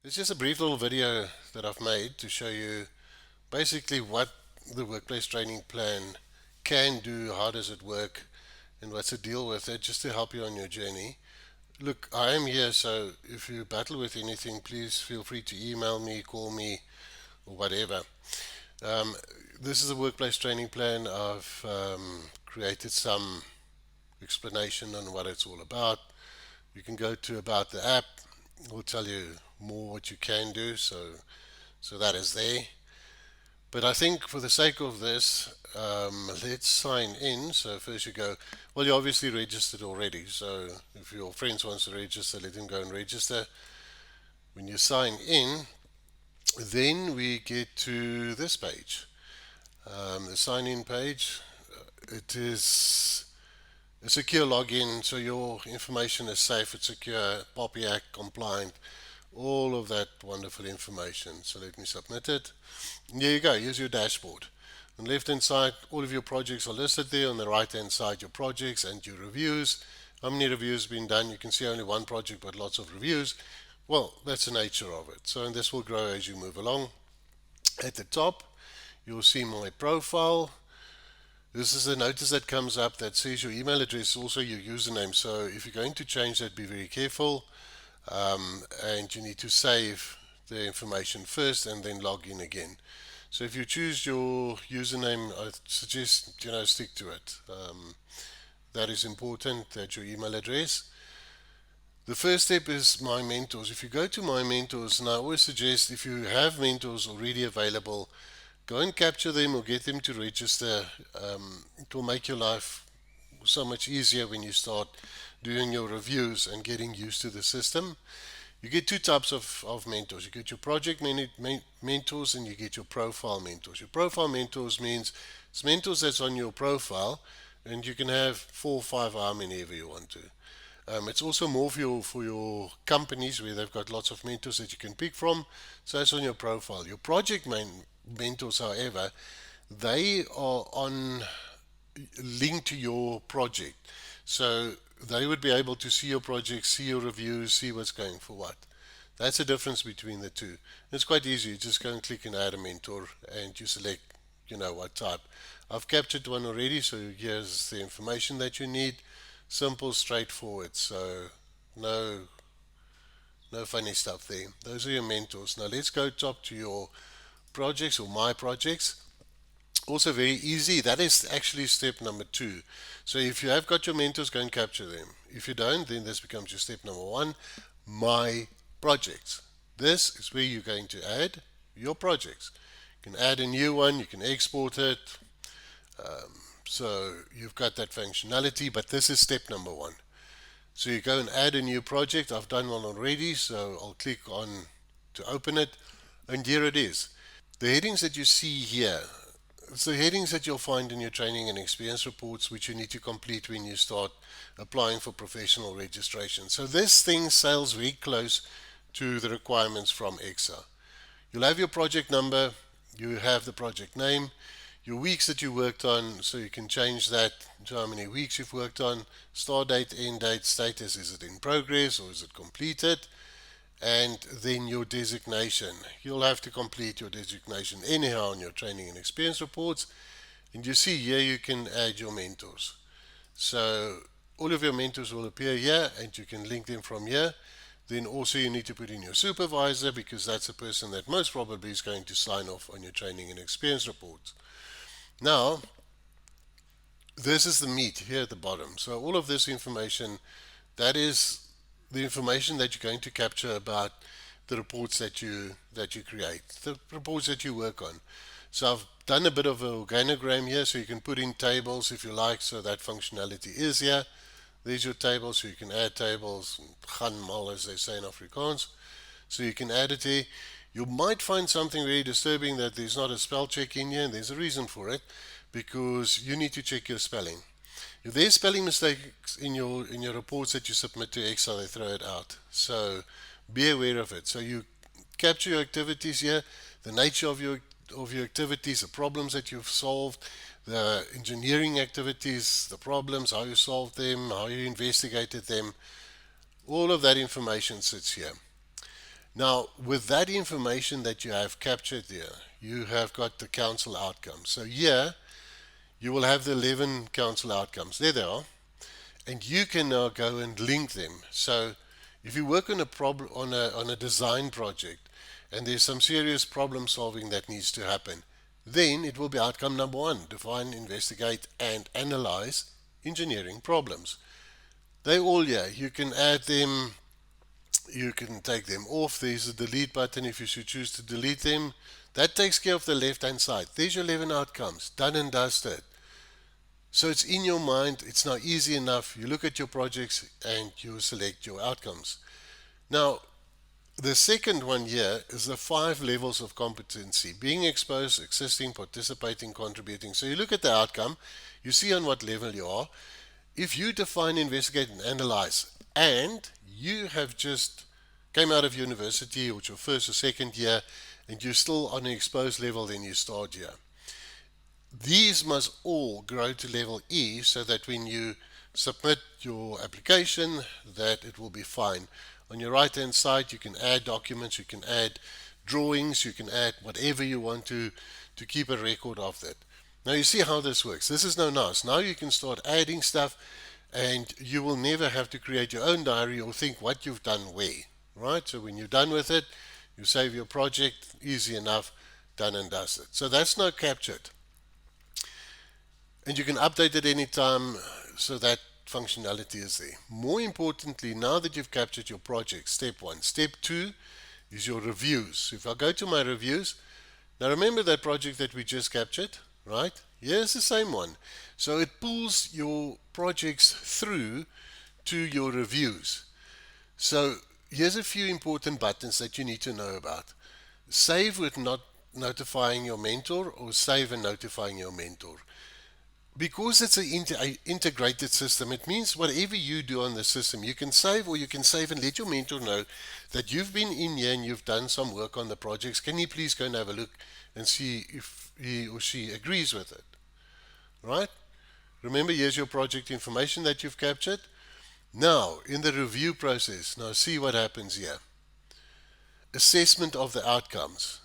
It's just a brief little video that I've made to show you basically what the workplace training plan can do, how does it work, and what's the deal with it, just to help you on your journey. Look, I am here, so if you battle with anything, please feel free to email me, call me, or whatever. Um, this is a workplace training plan. I've created some explanation on what it's all about. You can go to about the app. We'll tell you more what you can do. So that is there. But I think for the sake of this, let's sign in. So first you go, well, you're obviously registered already. So if your friends wants to register, let them go and register. When you sign in, then we get to this page, the sign in page. It is a secure login, so your information is safe, it's secure, POPI Act compliant, all of that wonderful information. So let me submit it. And there you go, here's your dashboard. On the left hand side, all of your projects are listed there. On the right hand side, your projects and your reviews. How many reviews have been done? You can see only one project but lots of reviews. Well, that's the nature of it. So and this will grow as you move along. At the top, you'll see my profile. This is a notice that comes up that says your email address, also your username. So if you're going to change that, be very careful. And you need to save the information first and then log in again. So if you choose your username, I suggest stick to it. That is important. That's your email address. The first step is My Mentors. If you go to My Mentors, and I always suggest if you have mentors already available, go and capture them or get them to register. It will make your life so much easier when you start doing your reviews and getting used to the system. You get two types of mentors. You get your project mentors and you get your profile mentors. Your profile mentors means it's mentors that's on your profile, and you can have 4 or 5 whenever you want to. It's also more for your companies where they've got lots of mentors that you can pick from. So it's on your profile. Your project mentors, however, they are on linked to your project. So they would be able to see your project, see your reviews, see what's going for what. That's the difference between the two. It's quite easy. You just go and click and add a mentor and you select, what type. I've captured one already, so here's the information that you need. Simple, straightforward. So no no funny stuff there. Those are your mentors. Now let's go top to your projects or my projects. Also very easy. That is actually step number 2. So if you have got your mentors, go and capture them. If you don't, then this becomes your step number 1, my projects. This is where you're going to add your projects. You can add a new one, you can export it. So you've got that functionality, but this is step number 1. So you go and add a new project. I've done one already, so I'll click on to open it, and here it is. The headings that you see here, it's the headings that you'll find in your training and experience reports, which you need to complete when you start applying for professional registration. So this thing sails very close to the requirements from EXA. You'll have your project number, you have the project name, your weeks that you worked on, so you can change that to how many weeks you've worked on, start date, end date, status, is it in progress or is it completed, and then your designation. You'll have to complete your designation anyhow on your training and experience reports. And you see here you can add your mentors. So all of your mentors will appear here and you can link them from here. Then also you need to put in your supervisor, because that's the person that most probably is going to sign off on your training and experience reports. Now, this is the meat here at the bottom. So all of this information, that is the information that you're going to capture about the reports that you create, the reports that you work on. So I've done a bit of an organogram here, so you can put in tables if you like. So that functionality is here. There's your table, so you can add tables, gaan mal as they say in Afrikaans. So you can add it here. You might find something very disturbing, that there's not a spell check in here, and there's a reason for it, because you need to check your spelling. If there's spelling mistakes in your reports that you submit to Excel, they throw it out. So be aware of it. So you capture your activities here, the nature of your activities, the problems that you've solved, the engineering activities, the problems, how you solved them, how you investigated them. All of that information sits here. Now, with that information that you have captured there, you have got the council outcomes. So here, you will have the 11 council outcomes. There they are. And you can now go and link them. So if you work on a problem on a design project and there's some serious problem solving that needs to happen, then it will be outcome number one: define, investigate, and analyze engineering problems. They all here. You can add them, you can take them off. There's a delete button if you should choose to delete them. That takes care of the left hand side. There's your 11 outcomes, done and dusted. So it's in your mind, it's now easy enough. You look at your projects and you select your outcomes. Now, the second one here is the 5 levels of competency: being exposed, existing, participating, contributing. So you look at the outcome, you see on what level you are. If you define, investigate, and analyze, and you have just came out of university, or it's your first or second year, and you're still on an exposed level, then you start here. These must all grow to level E so that when you submit your application, that it will be fine. On your right hand side, you can add documents, you can add drawings, you can add whatever you want to keep a record of that. Now you see how this works. This is now nice. Now you can start adding stuff and you will never have to create your own diary or think what you've done where. Right? So when you're done with it, you save your project, easy enough, done and dusted. So that's now captured. And you can update it anytime, so that functionality is there. More importantly, now that you've captured your project, step one. Step two is your reviews. If I go to my reviews, now remember that project that we just captured, right? Here's the same one. So it pulls your projects through to your reviews. So here's a few important buttons that you need to know about. Save with not notifying your mentor, or save and notifying your mentor. Because it's an integrated system, it means whatever you do on the system, you can save, or you can save and let your mentor know that you've been in here and you've done some work on the projects. Can you please go and have a look and see if he or she agrees with it? Right? Remember, here's your project information that you've captured. Now, in the review process, now see what happens here. Assessment of the outcomes.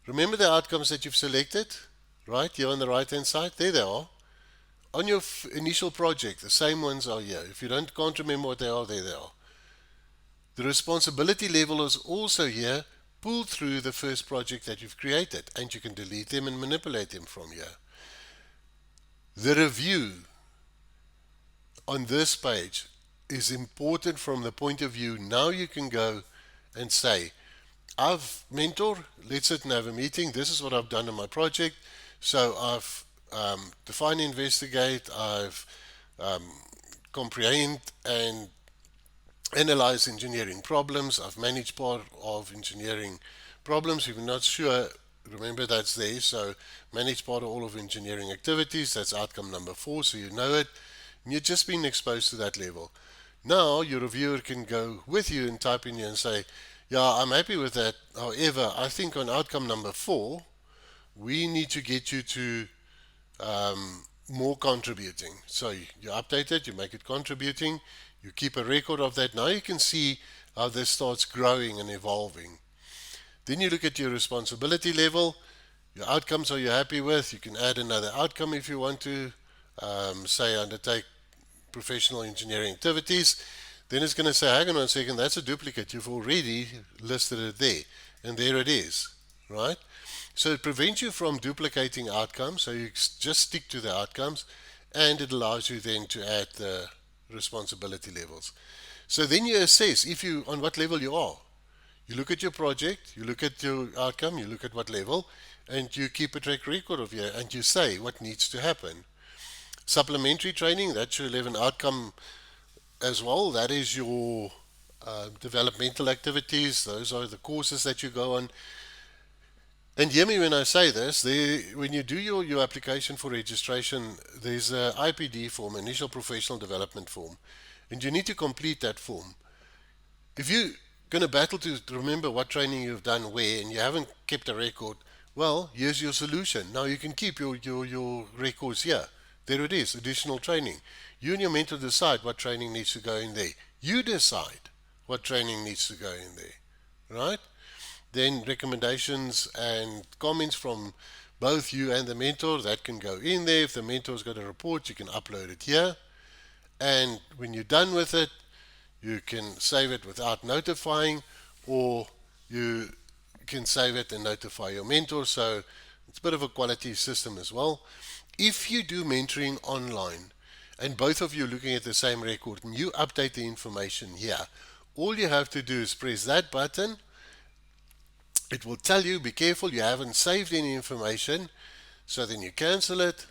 Remember the outcomes that you've selected? Right, here on the right hand side, there they are. On your initial project, the same ones are here. If you can't remember what they are, there they are. The responsibility level is also here, pulled through the first project that you've created, and you can delete them and manipulate them from here. The review on this page is important from the point of view, now you can go and say, I've mentor, let's sit and have a meeting. This is what I've done on my project. So I've define, investigate, I've comprehend and analyze engineering problems, I've managed part of engineering problems. If you're not sure, remember that's there. So manage part of all of engineering activities, that's outcome number 4, so you know it. And you've just been exposed to that level. Now your reviewer can go with you and type in here and say, yeah, I'm happy with that. However, I think on outcome number 4, we need to get you to more contributing. So you update it, you make it contributing, you keep a record of that. Now you can see how this starts growing and evolving. Then you look at your responsibility level. Your outcomes are you happy with? You can add another outcome if you want to. Say undertake professional engineering activities. Then it's going to say, hang on one second, that's a duplicate. You've already listed it there. And there it is, right? So it prevents you from duplicating outcomes, so you just stick to the outcomes, and it allows you then to add the responsibility levels. So then you assess if you on what level you are. You look at your project, you look at your outcome, you look at what level, and you keep a track record of you, and you say what needs to happen. Supplementary training, that's your 11 outcome as well. That is your developmental activities. Those are the courses that you go on. And hear me when I say this, when you do your application for registration, there's an IPD form, Initial Professional Development Form, and you need to complete that form. If you're going to battle to remember what training you've done where and you haven't kept a record, well, here's your solution. Now you can keep your records here. There it is, additional training. You and your mentor decide what training needs to go in there. You decide what training needs to go in there, right? Then recommendations and comments from both you and the mentor, that can go in there. If the mentor's got a report, you can upload it here. And when you're done with it, you can save it without notifying, or you can save it and notify your mentor. So it's a bit of a quality system as well. If you do mentoring online and both of you are looking at the same record and you update the information here, all you have to do is press that button. It will tell you, be careful, you haven't saved any information. So then you cancel it.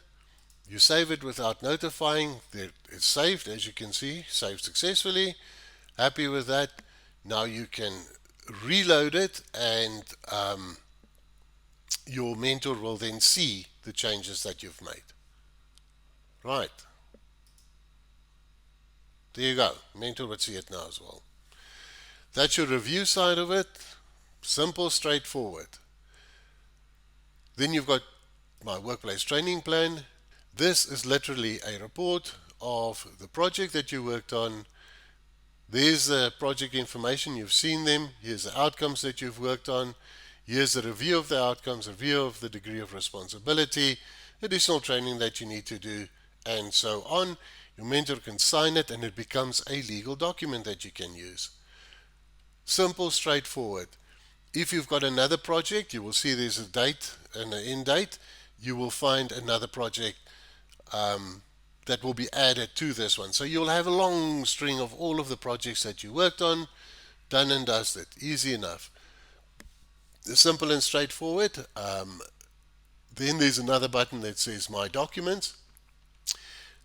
You save it without notifying. It's saved, as you can see, saved successfully. Happy with that. Now you can reload it, and your mentor will then see the changes that you've made. Right. There you go. Mentor would see it now as well. That's your review side of it. Simple, straightforward. Then you've got my workplace training plan. This is literally a report of the project that you worked on. There's the project information, you've seen them. Here's the outcomes that you've worked on. Here's a review of the outcomes, review of the degree of responsibility, additional training that you need to do, and so on. Your mentor can sign it and it becomes a legal document that you can use. Simple, straightforward. If you've got another project, you will see there's a date and an end date. You will find another project that will be added to this one. So you'll have a long string of all of the projects that you worked on, done and dusted. Easy enough. Simple and straightforward. Then there's another button that says My Documents.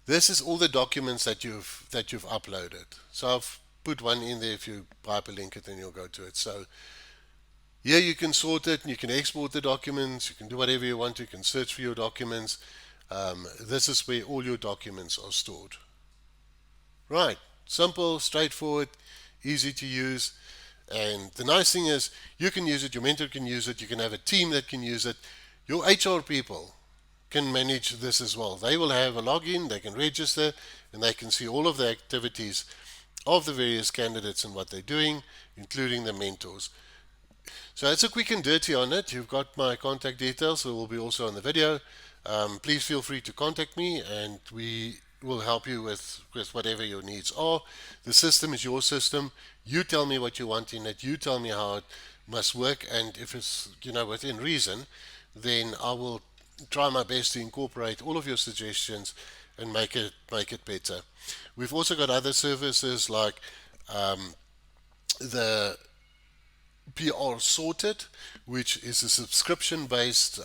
This is all the documents that you've uploaded. So I've put one in there. If you hyperlink it, then you'll go to it. So here you can sort it, you can export the documents, you can do whatever you want, you can search for your documents. This is where all your documents are stored. Right, simple, straightforward, easy to use. And the nice thing is you can use it, your mentor can use it, you can have a team that can use it. Your HR people can manage this as well. They will have a login, they can register, and they can see all of the activities of the various candidates and what they're doing, including the mentors. So that's a quick and dirty on it. You've got my contact details, so it will be also on the video. Please feel free to contact me and we will help you with whatever your needs are. The system is your system. You tell me what you want in it. You tell me how it must work, and if it's within reason, then I will try my best to incorporate all of your suggestions and make it better. We've also got other services like the PR Sorted, which is a subscription-based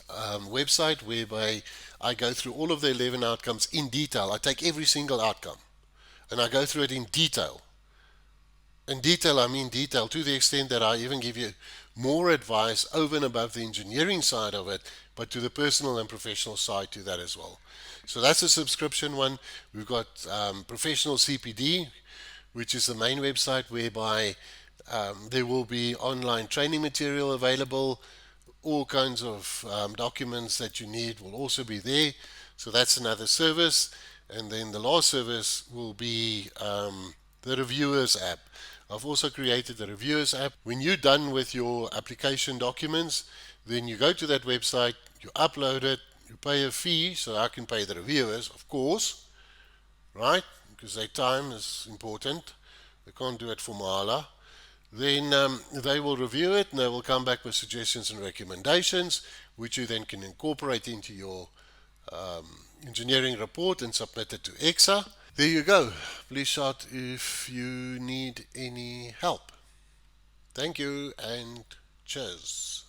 website whereby I go through all of the 11 outcomes in detail. I take every single outcome and I go through it in detail. In detail, I mean detail to the extent that I even give you more advice over and above the engineering side of it, but to the personal and professional side to that as well. So that's a subscription one. We've got Professional CPD, which is the main website whereby there will be online training material available. All kinds of documents that you need will also be there. So that's another service. And then the last service will be the Reviewers app. I've also created the Reviewers app. When you're done with your application documents, then you go to that website, you upload it, you pay a fee, so I can pay the reviewers, of course, right? Because their time is important. They can't do it for mahala. Then they will review it and they will come back with suggestions and recommendations, which you then can incorporate into your engineering report and submit it to EXA. There you go. Please shout if you need any help. Thank you and cheers.